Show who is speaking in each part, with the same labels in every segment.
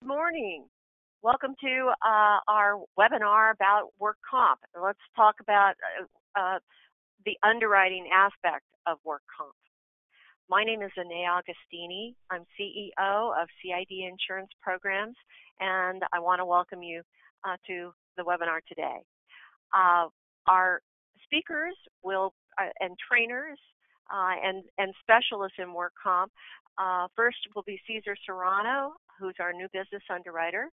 Speaker 1: Good morning. Welcome to our webinar about work comp. Let's talk about the underwriting aspect of work comp. My name is Renee Augustini. I'm CEO of CID Insurance Programs, and I want to welcome you to the webinar today. Our speakers and trainers and specialists in work comp. First will be Cesar Serrano, who's our new business underwriter.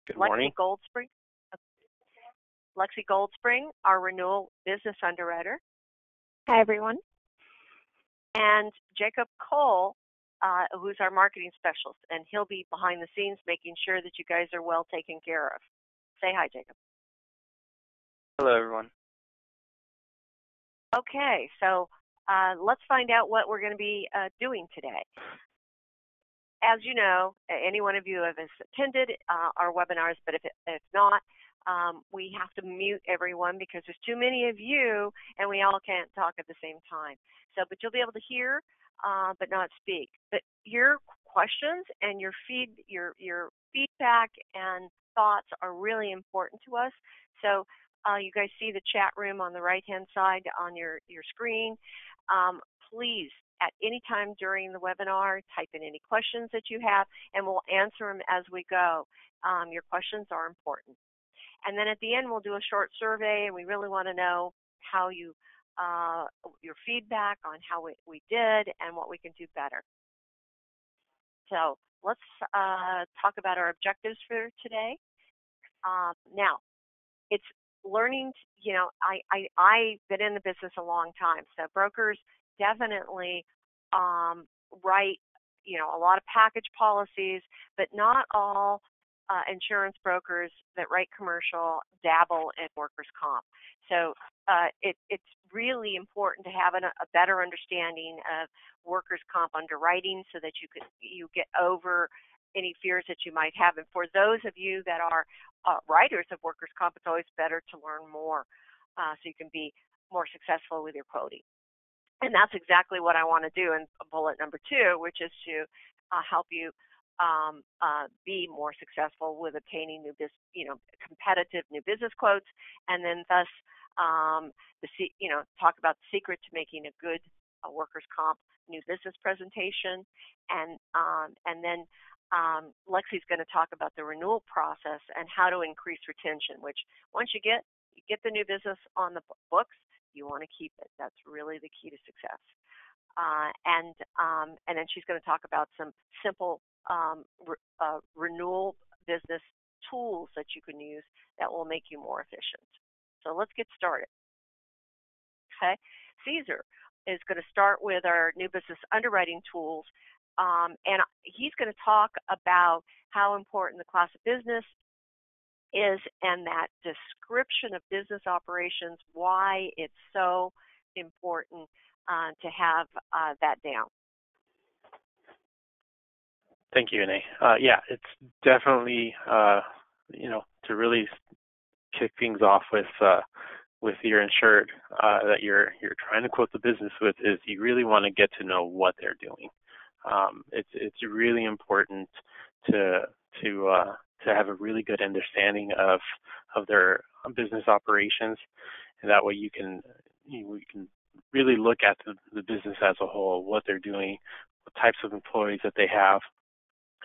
Speaker 2: Good morning.
Speaker 1: Lexi Goldspring, our renewal business underwriter.
Speaker 3: Hi, everyone.
Speaker 1: And Jacob Cole, who's our marketing specialist, and he'll be behind the scenes making sure that you guys are well taken care of. Say hi, Jacob.
Speaker 2: Hello, everyone.
Speaker 1: Okay, so let's find out what we're going to be doing today. As you know, any one of you have attended our webinars, but if not, we have to mute everyone because there's too many of you and we all can't talk at the same time. So, but you'll be able to hear, but not speak. But your questions and your feedback and thoughts are really important to us. So you guys see the chat room on the right-hand side on your screen. Please, at any time during the webinar, type in any questions that you have, and we'll answer them as we go. Your questions are important. And then at the end, we'll do a short survey, and we really want to know how your feedback on how we did and what we can do better. So let's talk about our objectives for today. Now, it's learning. I've been in the business a long time, so brokers definitely write, a lot of package policies, but not all insurance brokers that write commercial dabble in workers' comp. So it's really important to have a better understanding of workers' comp underwriting so that you get over any fears that you might have. And for those of you that are writers of workers' comp, it's always better to learn more so you can be more successful with your quoting. And that's exactly what I want to do in bullet number 2, which is to help you be more successful with obtaining competitive new business quotes, and then thus talk about the secret to making a good workers' comp new business presentation, and then Lexi's going to talk about the renewal process and how to increase retention. Which once you get the new business on the books, you want to keep it. That's really the key to success. And then she's going to talk about some simple renewal business tools that you can use that will make you more efficient. So let's get started. Okay, Cesar is going to start with our new business underwriting tools, and he's going to talk about how important the class of business is and that description of business operations, why it's so important to have that down.
Speaker 2: Thank you, Renee. Yeah, it's definitely, to really kick things off with your insured that you're trying to quote the business with, is you really want to get to know what they're doing. It's really important to have a really good understanding of their business operations, and that way you can really look at the business as a whole, what they're doing, what types of employees that they have,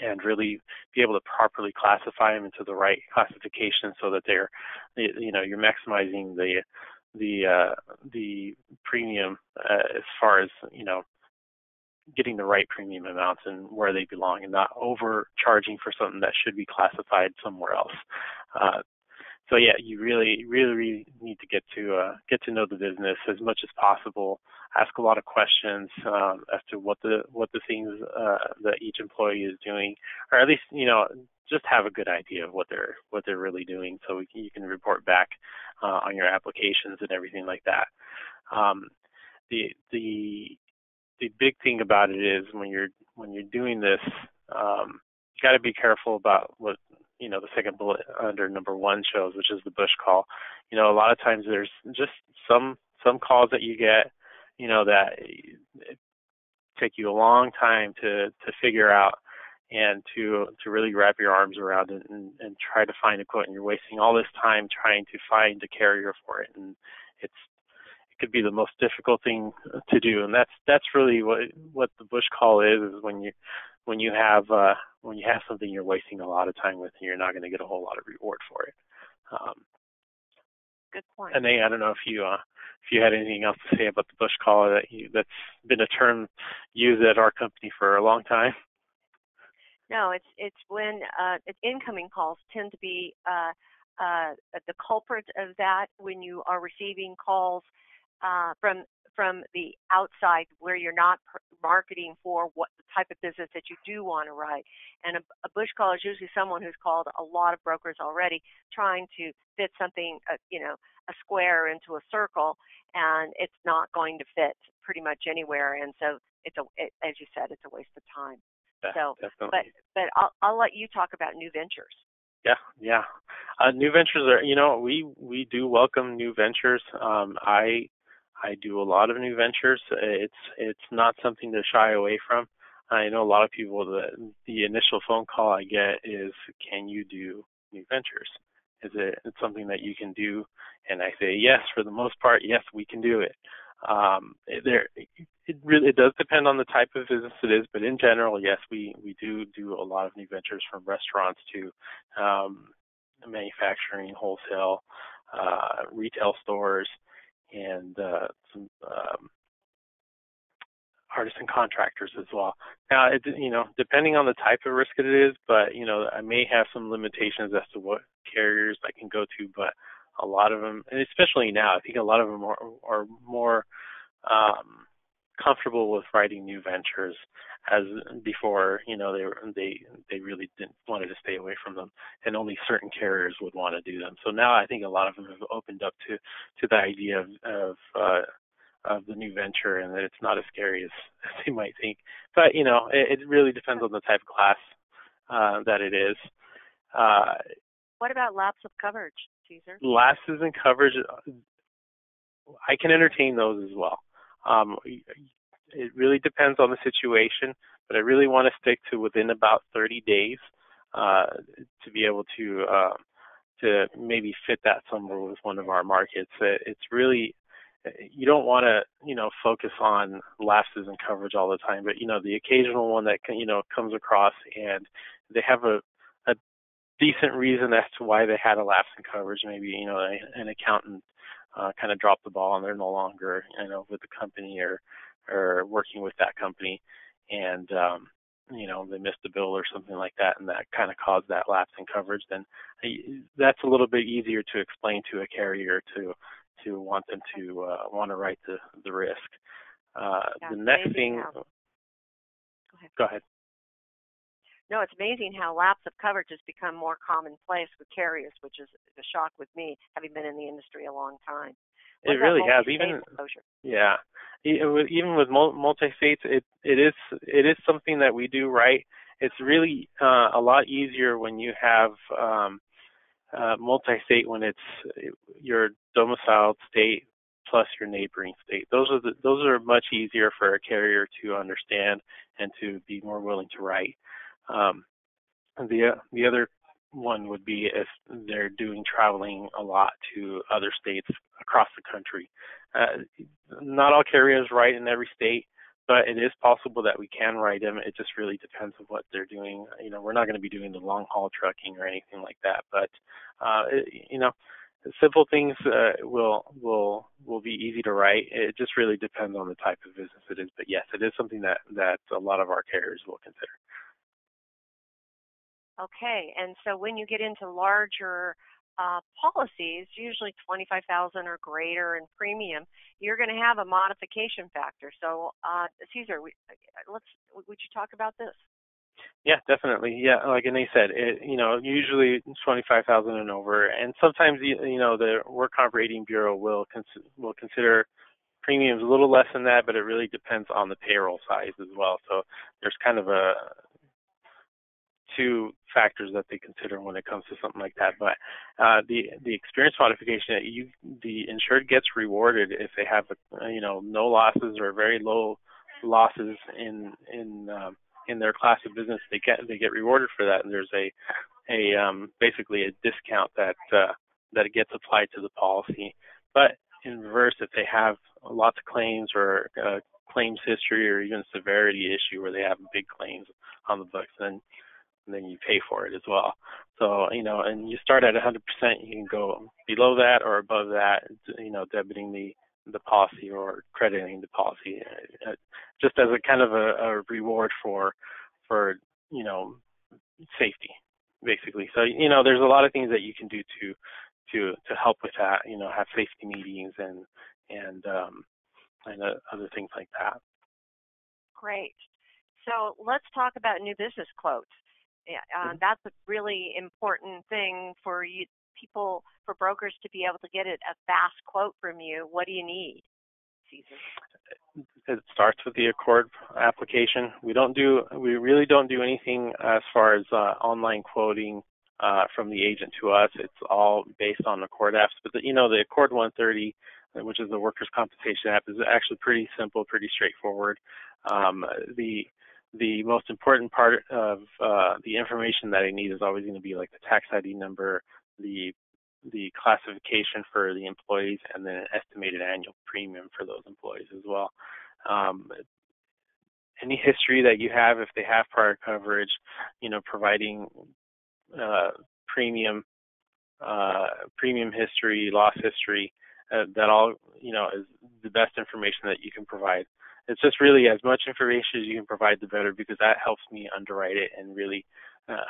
Speaker 2: and really be able to properly classify them into the right classification so that you're maximizing the premium as far as getting the right premium amounts and where they belong, and not overcharging for something that should be classified somewhere else. So yeah, you really need to get to know the business as much as possible. Ask a lot of questions as to what the things that each employee is doing, or at least just have a good idea of what they're really doing, so you can report back on your applications and everything like that. The big thing about it is when you're doing this, you got to be careful about what the second bullet under number 1 shows, which is the bush call. A lot of times there's just some calls that you get, that take you a long time to figure out, and to really wrap your arms around it and try to find a quote, and you're wasting all this time trying to find a carrier for it, and it could be the most difficult thing to do. And that's really what the bush call is when you have something you're wasting a lot of time with, and you're not going to get a whole lot of reward for it.
Speaker 1: Good point.
Speaker 2: And I don't know if you had anything else to say about the bush call that's been a term used at our company for a long time.
Speaker 1: No, it's when incoming calls tend to be the culprit of that, when you are receiving calls from the outside where you're not marketing for what the type of business that you do want to write. And a bush call is usually someone who's called a lot of brokers already, trying to fit something, a square into a circle, and it's not going to fit pretty much anywhere. And so as you said, it's a waste of time.
Speaker 2: Yeah,
Speaker 1: so,
Speaker 2: definitely.
Speaker 1: but I'll let you talk about new ventures.
Speaker 2: Yeah. New ventures are, we do welcome new ventures. I do a lot of new ventures. It's not something to shy away from. I know a lot of people, the initial phone call I get is, can you do new ventures? Is it something that you can do? And I say, yes, for the most part, yes, we can do it. It does depend on the type of business it is, but in general, yes, we do a lot of new ventures, from restaurants to manufacturing, wholesale, retail stores, and some artisan contractors as well. Now, depending on the type of risk it is, but I may have some limitations as to what carriers I can go to, but a lot of them, and especially now, I think a lot of them are more comfortable with writing new ventures, as before, they really wanted to stay away from them, and only certain carriers would want to do them. So now I think a lot of them have opened up to the idea of the new venture, and that it's not as scary as they might think. But it really depends on the type of class that it is.
Speaker 1: What about lapse of coverage, Caesar?
Speaker 2: Lapses in coverage, I can entertain those as well. It really depends on the situation, but I really want to stick to within about 30 days to be able to maybe fit that somewhere with one of our markets. It's really, you don't want to focus on lapses in coverage all the time, but the occasional one that comes across and they have a decent reason as to why they had a lapse in coverage. Maybe an accountant kind of dropped the ball and they're no longer with the company or working with that company, and they missed a bill or something like that, and that kind of caused that lapse in coverage. Then that's a little bit easier to explain to a carrier to want them to want to write the risk. The next thing. Go ahead.
Speaker 1: No, it's amazing how lapse of coverage has become more commonplace with carriers, which is a shock with me, having been in the industry a long time.
Speaker 2: It really has. Even with multi-states, it is something that we do right. It's really a lot easier when you have multi-state, when it's your domiciled state plus your neighboring state. Those are much easier for a carrier to understand and to be more willing to write. The other one would be if they're doing traveling a lot to other states across the country. Not all carriers write in every state, but it is possible that we can write them. It just really depends on what they're doing. We're not going to be doing the long haul trucking or anything like that, but simple things will be easy to write. It just really depends on the type of business it is. But yes, it is something that a lot of our carriers will consider.
Speaker 1: Okay, and so when you get into larger policies, usually $25,000 or greater in premium, you're going to have a modification factor. So, Caesar, would you talk about this?
Speaker 2: Yeah, definitely. Yeah, like Anay said, usually $25,000 and over, and sometimes the Work Comp Rating Bureau will consider premiums a little less than that, but it really depends on the payroll size as well. So there's kind of two factors that they consider when it comes to something like that. But the experience modification, the insured gets rewarded if they have no losses or very low losses in in their class of business, they get rewarded for that, and there's basically a discount that gets applied to the policy. But in reverse, if they have lots of claims or claims history or even severity issue where they have big claims on the books, then you pay for it as well. So, and you start at 100%, you can go below that or above that, debiting the policy or crediting the policy, just as a kind of a reward for safety, basically. So, there's a lot of things that you can do to help with that, have safety meetings and other things like that.
Speaker 1: Great. So let's talk about new business quotes. That's a really important thing for brokers to be able to get a fast quote from you. What do you need, Caesar?
Speaker 2: It starts with the Accord application. We really don't do anything as far as online quoting from the agent to us. It's all based on Accord apps. But the Accord 130, which is the workers' compensation app, is actually pretty simple, pretty straightforward. The most important part of the information that I need is always going to be like the tax ID number, the classification for the employees, and then an estimated annual premium for those employees as well. Any history that you have, if they have prior coverage, providing premium history, loss history, that all is the best information that you can provide. It's just really as much information as you can provide, the better, because that helps me underwrite it and really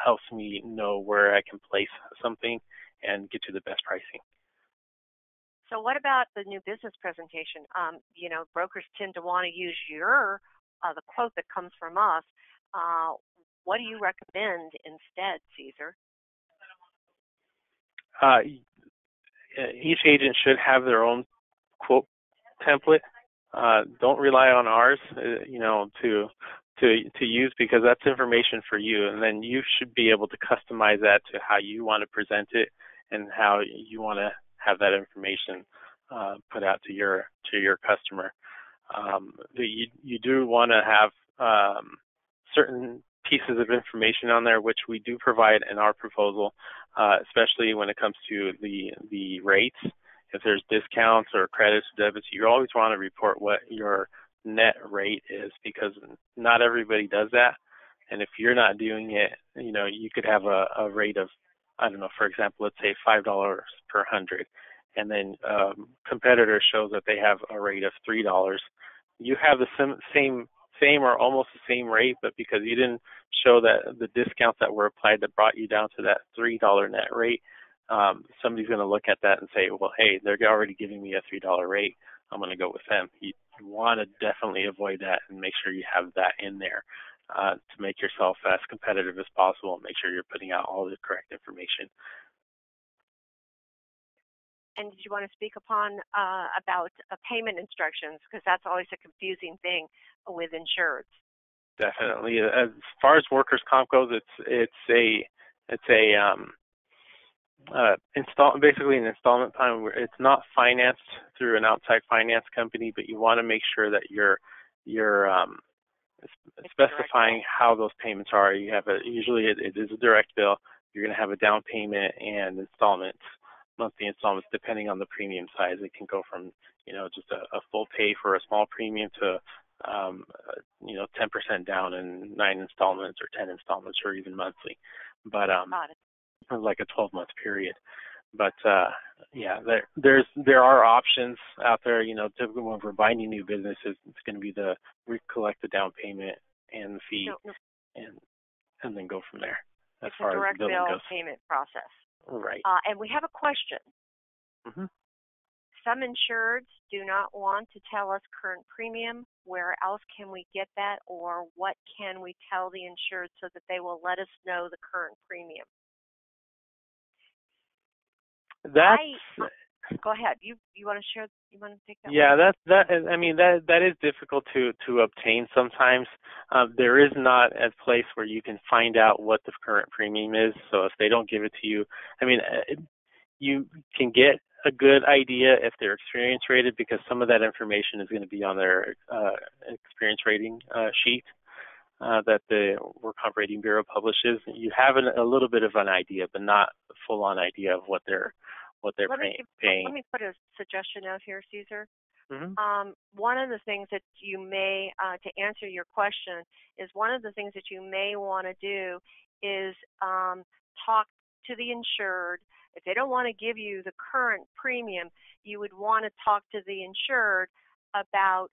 Speaker 2: helps me know where I can place something and get to the best pricing.
Speaker 1: So what about the new business presentation? Brokers tend to want to use the quote that comes from us. What do you recommend instead, Caesar?
Speaker 2: Each agent should have their own quote template. Don't rely on ours, to use, because that's information for you, and then you should be able to customize that to how you want to present it and how you want to have that information put out to your customer. You do want to have certain pieces of information on there, which we do provide in our proposal, especially when it comes to the rates. If there's discounts or credits or debits, you always want to report what your net rate is, because not everybody does that. And if you're not doing it, you could have a rate of, I don't know, for example, let's say $5 per 100, and then competitor shows that they have a rate of $3. You have the same or almost the same rate, but because you didn't show that the discounts that were applied that brought you down to that $3 net rate, somebody's going to look at that and say, well, hey, they're already giving me a $3 rate. I'm going to go with them. You want to definitely avoid that and make sure you have that in there to make yourself as competitive as possible and make sure you're putting out all the correct information.
Speaker 1: And did you want to speak upon about payment instructions? Because that's always a confusing thing with insureds.
Speaker 2: Definitely. As far as workers' comp goes, basically an installment plan where it's not financed through an outside finance company, but you want to make sure that you're specifying how those payments are. You have usually it is a direct bill. You're going to have a down payment and monthly installments, depending on the premium size. It can go from just a full pay for a small premium to 10% down in 9 installments or 10 installments or even monthly. But like a 12-month period. But there are options out there. Typically when we're binding new businesses, it's going to be we collect the down payment and the fee, and then go from there.
Speaker 1: As far as the direct bill payment process.
Speaker 2: Right.
Speaker 1: And we have a question.
Speaker 2: Mm-hmm.
Speaker 1: Some insureds do not want to tell us current premium. Where else can we get that, or what can we tell the insured so that they will let us know the current premium? Go ahead. You want to share? You want to take that?
Speaker 2: Yeah, that is difficult to obtain sometimes. There is not a place where you can find out what the current premium is. So if they don't give it to you, you can get a good idea if they're experience rated, because some of that information is going to be on their experience rating sheet. that the Work Comp Rating Bureau publishes, you have a little bit of an idea, but not a full-on idea of what they're paying.
Speaker 1: Let me put a suggestion out here, Caesar.
Speaker 2: Mm-hmm.
Speaker 1: One of the things that you may, to answer your question, is one of the things that you may want to do is talk to the insured. If they don't want to give you the current premium, you would want to talk to the insured about,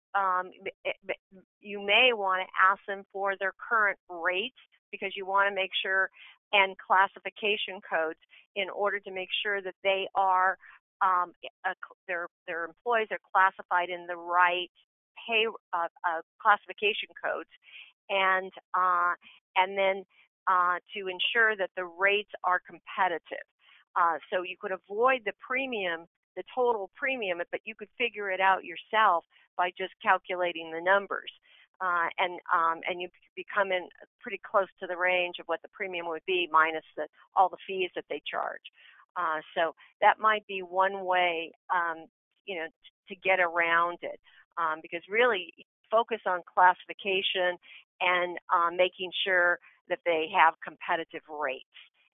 Speaker 1: you may want to ask them for their current rates, because you want to make sure, and classification codes, in order to make sure that they are, their employees are classified in the right pay classification codes, and then to ensure that the rates are competitive. So you could avoid the premium, the total premium, but you could figure it out yourself by just calculating the numbers. And you become in pretty close to the range of what the premium would be, minus all the fees that they charge. So that might be one way, to get around it, because really focus on classification and making sure that they have competitive rates,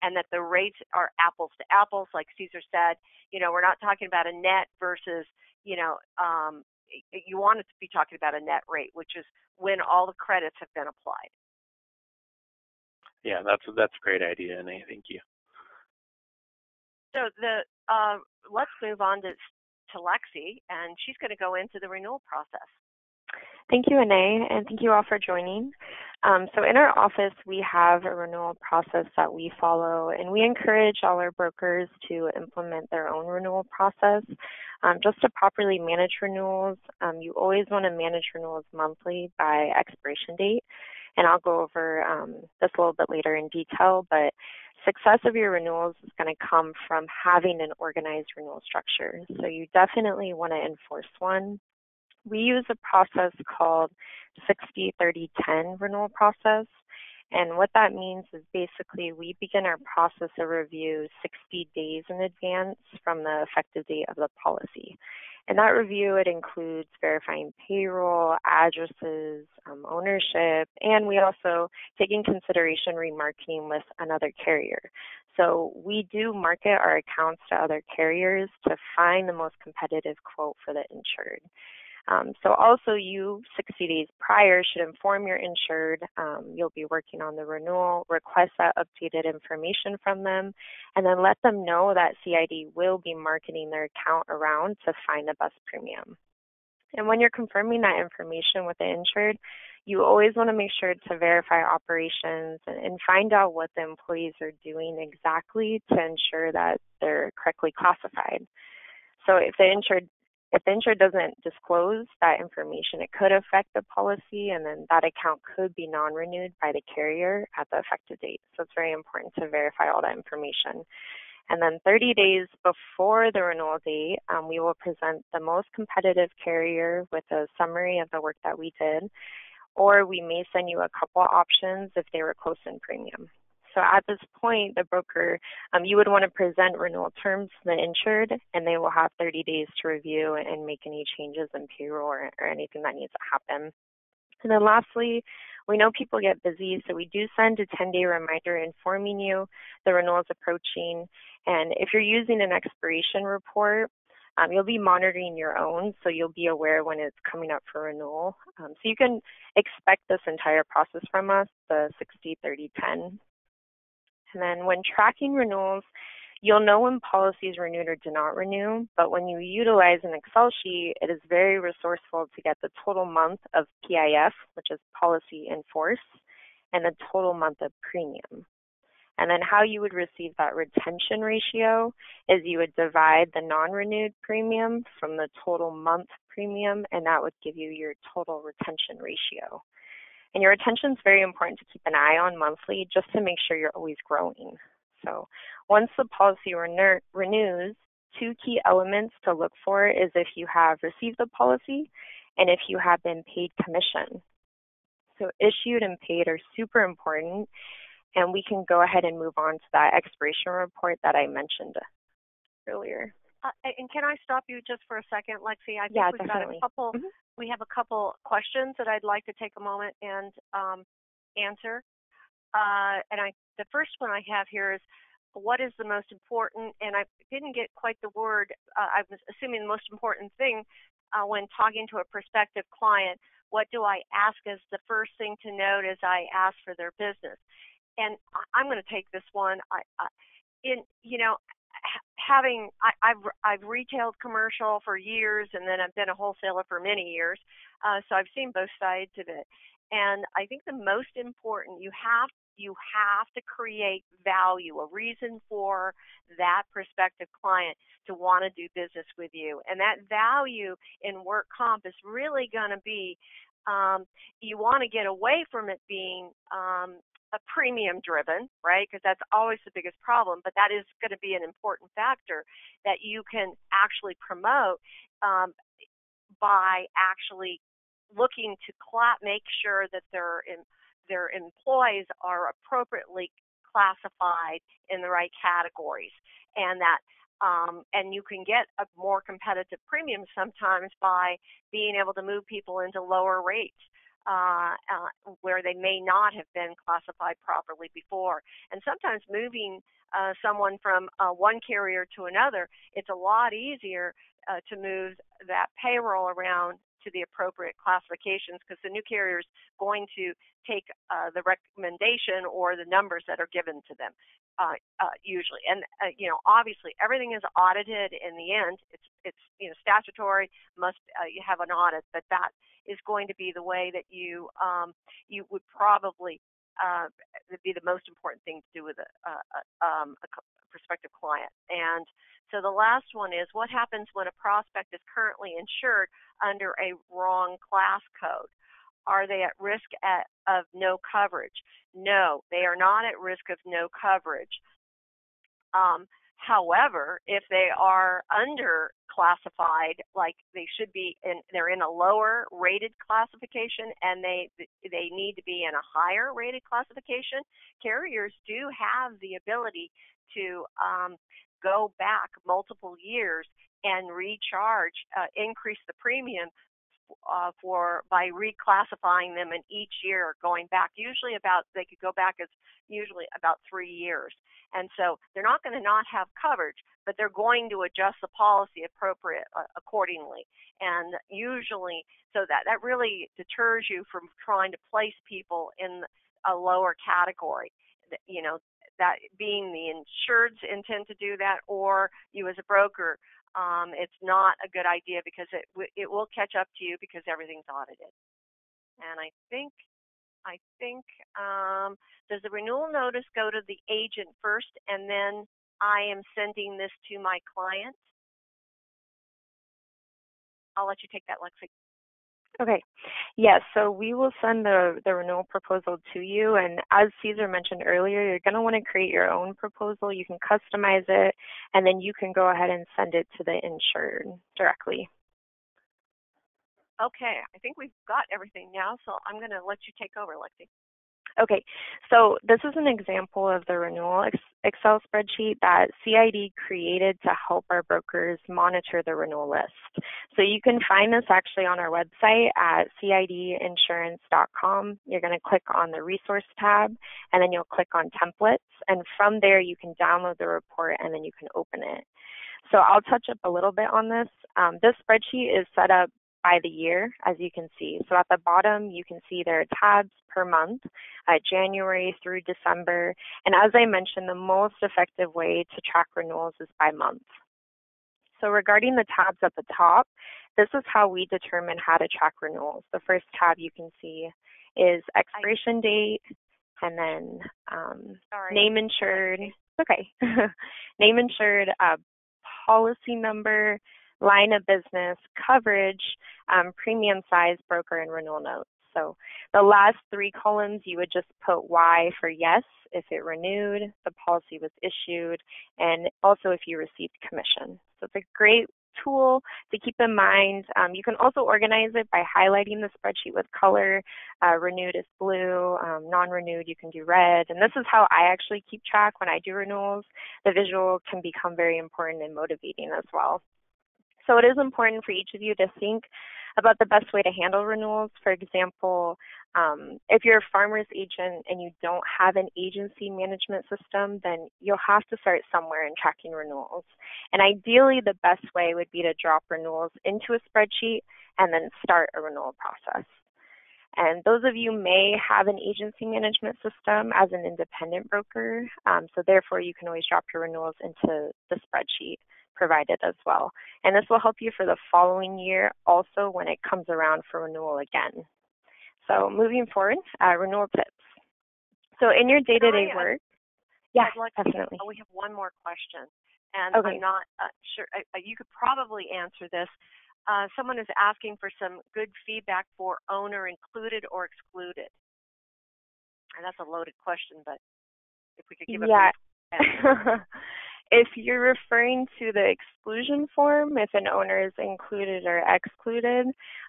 Speaker 1: and that the rates are apples to apples. Like Caesar said, we're not talking about a net versus, you want it to be talking about a net rate, which is when all the credits have been applied.
Speaker 2: Yeah, that's a great idea, and thank you.
Speaker 1: So let's move on to Lexi, and she's going to go into the renewal process.
Speaker 3: Thank you, Anae, and thank you all for joining. So in our office, we have a renewal process that we follow, and we encourage all our brokers to implement their own renewal process. Just to properly manage renewals, you always want to manage renewals monthly by expiration date, and I'll go over this a little bit later in detail, but success of your renewals is going to come from having an organized renewal structure. So you definitely want to enforce one. We use a process called 60-30-10 renewal process, and what that means is basically we begin our process of review 60 days in advance from the effective date of the policy. And that review, it includes verifying payroll, addresses, ownership, and we also take in consideration remarketing with another carrier. So we do market our accounts to other carriers to find the most competitive quote for the insured. So also you, 60 days prior, should inform your insured you'll be working on the renewal, request that updated information from them, and then let them know that CID will be marketing their account around to find the best premium. And when you're confirming that information with the insured, you always want to make sure to verify operations and find out what the employees are doing exactly to ensure that they're correctly classified. So if the insured doesn't disclose that information, it could affect the policy, and then that account could be non-renewed by the carrier at the effective date. So it's very important to verify all that information. And then 30 days before the renewal date, we will present the most competitive carrier with a summary of the work that we did, or we may send you a couple options if they were close in premium. So at this point, the broker, you would want to present renewal terms to the insured, and they will have 30 days to review and make any changes in payroll or anything that needs to happen. And then lastly, we know people get busy, so we do send a 10-day reminder informing you the renewal is approaching. And if you're using an expiration report, you'll be monitoring your own, so you'll be aware when it's coming up for renewal. So you can expect this entire process from us, the 60-30-10. And then when tracking renewals, you'll know when policies renewed or do not renew, but when you utilize an Excel sheet, it is very resourceful to get the total month of PIF, which is policy in force, and the total month of premium. And then how you would receive that retention ratio is you would divide the non-renewed premium from the total month premium, and that would give you your total retention ratio. And your retention is very important to keep an eye on monthly just to make sure you're always growing. So once the policy renews, two key elements to look for is if you have received the policy and if you have been paid commission. So issued and paid are super important, and we can go ahead and move on to that expiration report that I mentioned earlier.
Speaker 1: And can I stop you just for a second, Lexi? I think
Speaker 3: yeah,
Speaker 1: we've
Speaker 3: definitely.
Speaker 1: got we have a couple questions that I'd like to take a moment and answer. The first one I have here is, what is the most important? And I didn't get quite the word. I was assuming the most important thing when talking to a prospective client. What do I ask as the first thing to note as I ask for their business? And I'm going to take this one. I've retailed commercial for years, and then I've been a wholesaler for many years, so I've seen both sides of it. And I think the most important, you have to create value, a reason for that prospective client to want to do business with you. And that value in work comp is really going to be, you want to get away from it being a premium driven, right? Because that's always the biggest problem, but that is going to be an important factor that you can actually promote by actually looking to make sure that their employees are appropriately classified in the right categories, and that and you can get a more competitive premium sometimes by being able to move people into lower rates where they may not have been classified properly before. And sometimes moving someone from one carrier to another, it's a lot easier to move that payroll around to the appropriate classifications, because the new carrier is going to take the recommendation or the numbers that are given to them usually. And obviously everything is audited in the end. It's statutory, must you have an audit, but that is going to be the way that you would probably be the most important thing to do with a prospective client. And so the last one is, what happens when a prospect is currently insured under a wrong class code? Are they at risk of no coverage? No, they are not at risk of no coverage. However, if they are underclassified, like they should be, they're in a lower rated classification and they need to be in a higher rated classification, carriers do have the ability to go back multiple years and recharge, increase the premium by reclassifying them in each year, going back they could go back as usually about 3 years. And so they're not going to not have coverage, but they're going to adjust the policy accordingly. And usually, so that really deters you from trying to place people in a lower category. That being the insured's intent to do that, or you as a broker, it's not a good idea, because it will catch up to you because everything's audited. And I think does the renewal notice go to the agent first, and then I am sending this to my client? I'll let you take that, Lexi.
Speaker 3: Okay. Yes, so we will send the renewal proposal to you, and as Cesar mentioned earlier, you're going to want to create your own proposal. You can customize it, and then you can go ahead and send it to the insured directly.
Speaker 1: Okay, I think we've got everything now, so I'm going to let you take over, Lexi.
Speaker 3: Okay, so this is an example of the renewal Excel spreadsheet that CID created to help our brokers monitor the renewal list. So you can find this actually on our website at CIDinsurance.com. You're going to click on the resource tab, and then you'll click on templates. And from there, you can download the report, and then you can open it. So I'll touch up a little bit on this. This spreadsheet is set up by the year, as you can see. So at the bottom, you can see there are tabs per month, January through December. And as I mentioned, the most effective way to track renewals is by month. So regarding the tabs at the top, this is how we determine how to track renewals. The first tab you can see is expiration date, and then name insured. Okay. Name insured, policy number, line of business, coverage, premium size, broker, and renewal notes. So the last 3 columns, you would just put Y for yes, if it renewed, the policy was issued, and also if you received commission. So it's a great tool to keep in mind. You can also organize it by highlighting the spreadsheet with color. Renewed is blue, non-renewed you can do red, and this is how I actually keep track when I do renewals. The visual can become very important and motivating as well. So it is important for each of you to think about the best way to handle renewals. For example, if you're a farmer's agent and you don't have an agency management system, then you'll have to start somewhere in tracking renewals. And ideally, the best way would be to drop renewals into a spreadsheet and then start a renewal process. And those of you may have an agency management system as an independent broker, so therefore you can always drop your renewals into the spreadsheet provided as well. And this will help you for the following year also when it comes around for renewal again. So moving forward, renewal tips. So in your day-to-day work, definitely.
Speaker 1: We have one more question, and
Speaker 3: okay.
Speaker 1: I'm not sure. You could probably answer this. Someone is asking for some good feedback for owner included or excluded. And that's a loaded question, but if we could give a brief answer.
Speaker 3: If you're referring to the exclusion form, if an owner is included or excluded,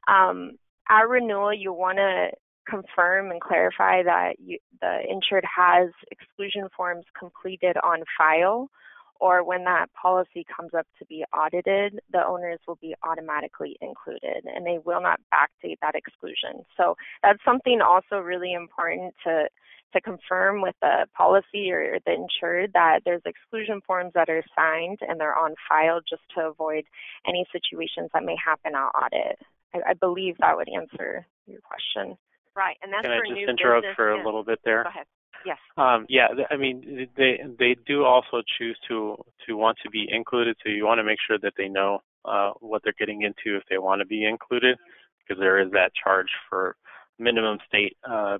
Speaker 3: at renewal, you want to confirm and clarify that the insured has exclusion forms completed on file, or when that policy comes up to be audited, the owners will be automatically included and they will not backdate that exclusion. So that's something also really important to confirm with the policy or the insured, that there's exclusion forms that are signed and they're on file just to avoid any situations that may happen at audit. I believe that would answer your question.
Speaker 1: Right, and that's
Speaker 2: Can
Speaker 1: for
Speaker 2: I just
Speaker 1: new
Speaker 2: interrupt
Speaker 1: business
Speaker 2: for a little bit there?
Speaker 1: Go ahead. Yes.
Speaker 2: Yeah, I mean, they do also choose to want to be included, so you want to make sure that they know what they're getting into if they want to be included, because there is that charge for minimum state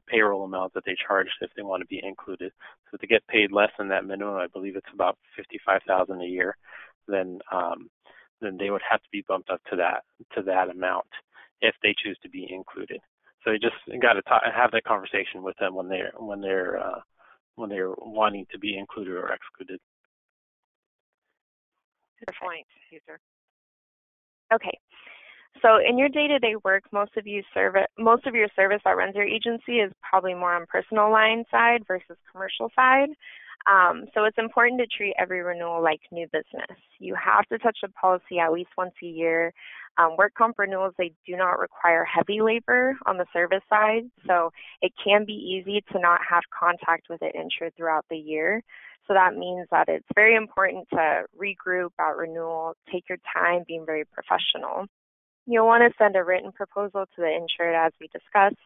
Speaker 2: payroll amount that they charge if they want to be included. So to get paid less than that minimum, I believe it's about $55,000 a year, then they would have to be bumped up to that amount if they choose to be included. So you just got to have that conversation with them when they're wanting to be included or excluded.
Speaker 1: Good point, Caesar.
Speaker 3: Okay. So in your day-to-day work, most of your service that runs your agency is probably more on personal line side versus commercial side. So it's important to treat every renewal like new business. You have to touch the policy at least once a year. Work comp renewals, they do not require heavy labor on the service side, so it can be easy to not have contact with it insured throughout the year. So that means that it's very important to regroup at renewal, take your time being very professional. You'll want to send a written proposal to the insured as we discussed,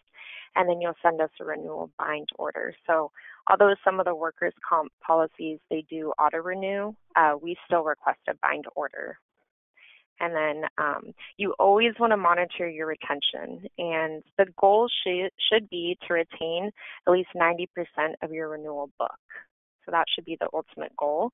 Speaker 3: and then you'll send us a renewal bind order. So although some of the workers' comp policies, they do auto-renew, we still request a bind order. And then you always want to monitor your retention, and the goal should be to retain at least 90% of your renewal book. So that should be the ultimate goal.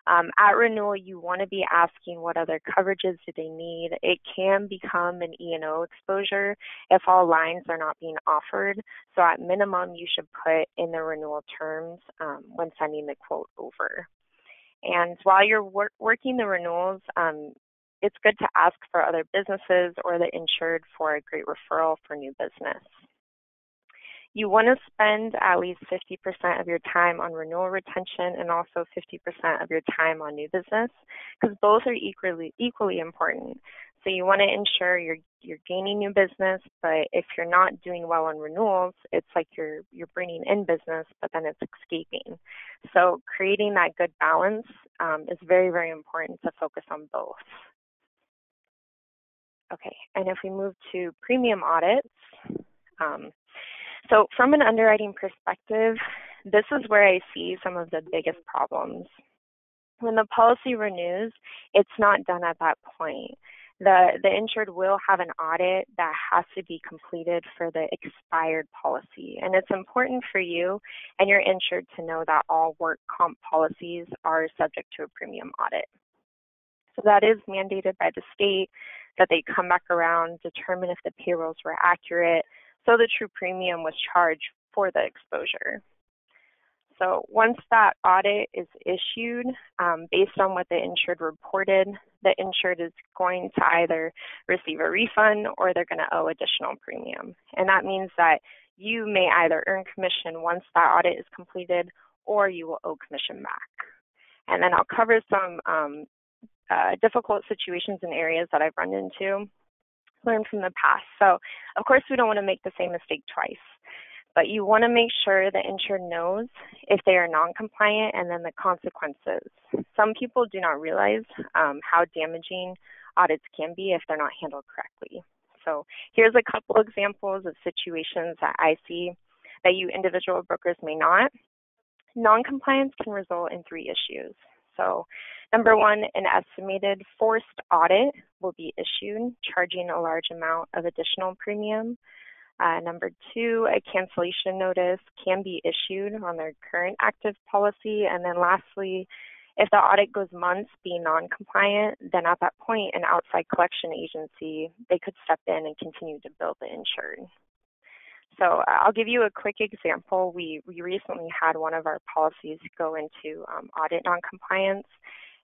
Speaker 3: At renewal, you want to be asking what other coverages do they need. It can become an E&O exposure if all lines are not being offered. So at minimum, you should put in the renewal terms when sending the quote over. And while you're working the renewals, it's good to ask for other businesses or the insured for a great referral for new business. You want to spend at least 50% of your time on renewal retention and also 50% of your time on new business, because both are equally important. So you want to ensure you're gaining new business, but if you're not doing well on renewals, it's like you're bringing in business, but then it's escaping. So creating that good balance is very, very important to focus on both. Okay, and if we move to premium audits, so from an underwriting perspective, this is where I see some of the biggest problems. When the policy renews, it's not done at that point. The insured will have an audit that has to be completed for the expired policy. And it's important for you and your insured to know that all work comp policies are subject to a premium audit. So that is mandated by the state, that they come back around, determine if the payrolls were accurate, so the true premium was charged for the exposure. So once that audit is issued, based on what the insured reported, the insured is going to either receive a refund or they're going to owe additional premium. And that means that you may either earn commission once that audit is completed, or you will owe commission back. And then I'll cover some difficult situations and areas that I've run into. learn from the past. So, of course, we don't want to make the same mistake twice. But you want to make sure the insured knows if they are non-compliant and then the consequences. Some people do not realize how damaging audits can be if they're not handled correctly. So here's a couple examples of situations that I see that you individual brokers may not. Non-compliance can result in 3 issues. So number 1, an estimated forced audit will be issued, charging a large amount of additional premium. Number 2, a cancellation notice can be issued on their current active policy. And then lastly, if the audit goes months being non-compliant, then at that point, an outside collection agency, they could step in and continue to bill the insured. So I'll give you a quick example. We recently had one of our policies go into audit non-compliance.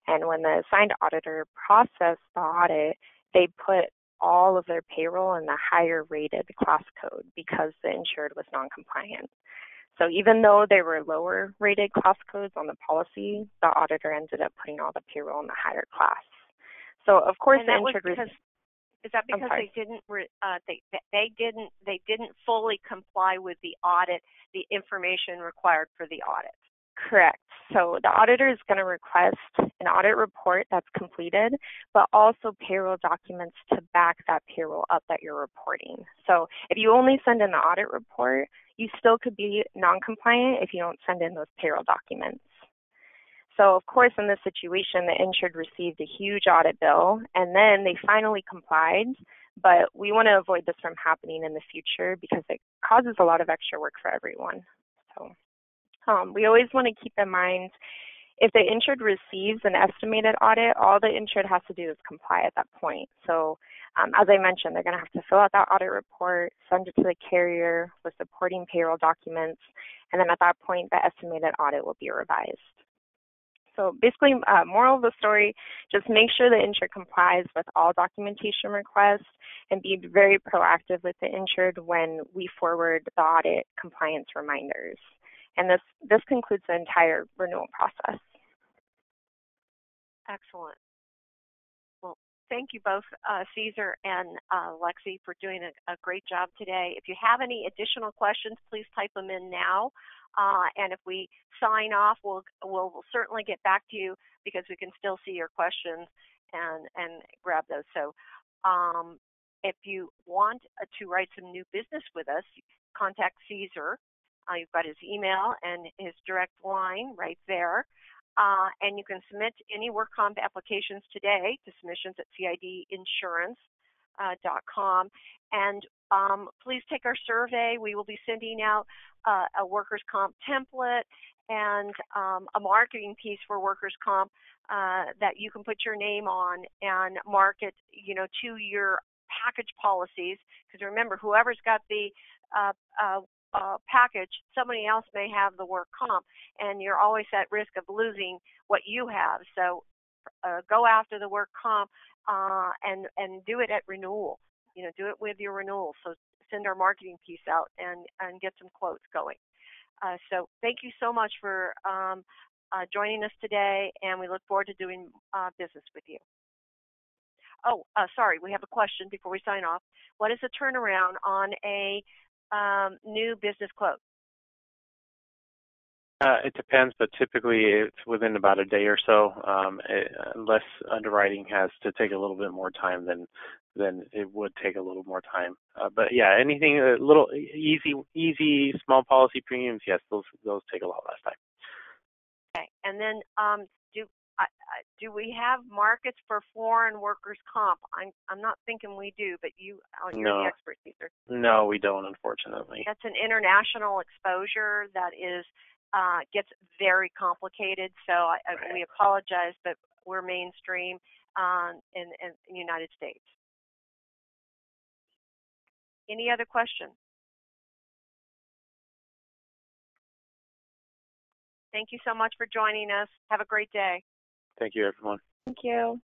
Speaker 3: And when the assigned auditor processed the audit, they put all of their payroll in the higher rated class code because the insured was non-compliant. So even though there were lower rated class codes on the policy, the auditor ended up putting all the payroll in the higher class. So of course the insured
Speaker 1: is that because they didn't fully comply with the audit, the information required for the audit?
Speaker 3: Correct. So the auditor is going to request an audit report that's completed, but also payroll documents to back that payroll up that you're reporting. So if you only send in the audit report, you still could be non-compliant if you don't send in those payroll documents. So of course, in this situation, the insured received a huge audit bill, and then they finally complied, but we want to avoid this from happening in the future because it causes a lot of extra work for everyone. So we always want to keep in mind, if the insured receives an estimated audit, all the insured has to do is comply at that point. So as I mentioned, they're going to have to fill out that audit report, send it to the carrier with supporting payroll documents, and then at that point, the estimated audit will be revised. So basically, moral of the story, just make sure the insured complies with all documentation requests and be very proactive with the insured when we forward the audit compliance reminders. And this concludes the entire renewal process.
Speaker 1: Excellent. Well, thank you both, Caesar and Lexi, for doing a great job today. If you have any additional questions, please type them in now. And if we sign off, we'll certainly get back to you because we can still see your questions and grab those. So if you want to write some new business with us, contact Caesar. You've got his email and his direct line right there. And you can submit any work comp applications today to submissions@CIDinsurance.com. And please take our survey. We will be sending out a workers' comp template and a marketing piece for workers' comp that you can put your name on and market, to your package policies. Because remember, whoever's got the package, somebody else may have the work comp, and you're always at risk of losing what you have. So go after the work comp and do it at renewal. Do it with your renewal. So send our marketing piece out and get some quotes going. So thank you so much for joining us today, and we look forward to doing business with you. Oh, sorry, we have a question before we sign off. What is the turnaround on a new business quote?
Speaker 2: It depends, but typically it's within about a day or so, unless underwriting has to take a little bit more time than it would take a little more time. But yeah, anything a little easy, small policy premiums, yes, those take a lot less time.
Speaker 1: Okay, and then do we have markets for foreign workers' comp? I'm not thinking we do, but you're the expert, Caesar.
Speaker 2: No, we don't, unfortunately.
Speaker 1: That's an international exposure that gets very complicated. So we apologize, but we're mainstream in the United States. Any other questions? Thank you so much for joining us. Have a great day.
Speaker 2: Thank you, everyone.
Speaker 3: Thank you.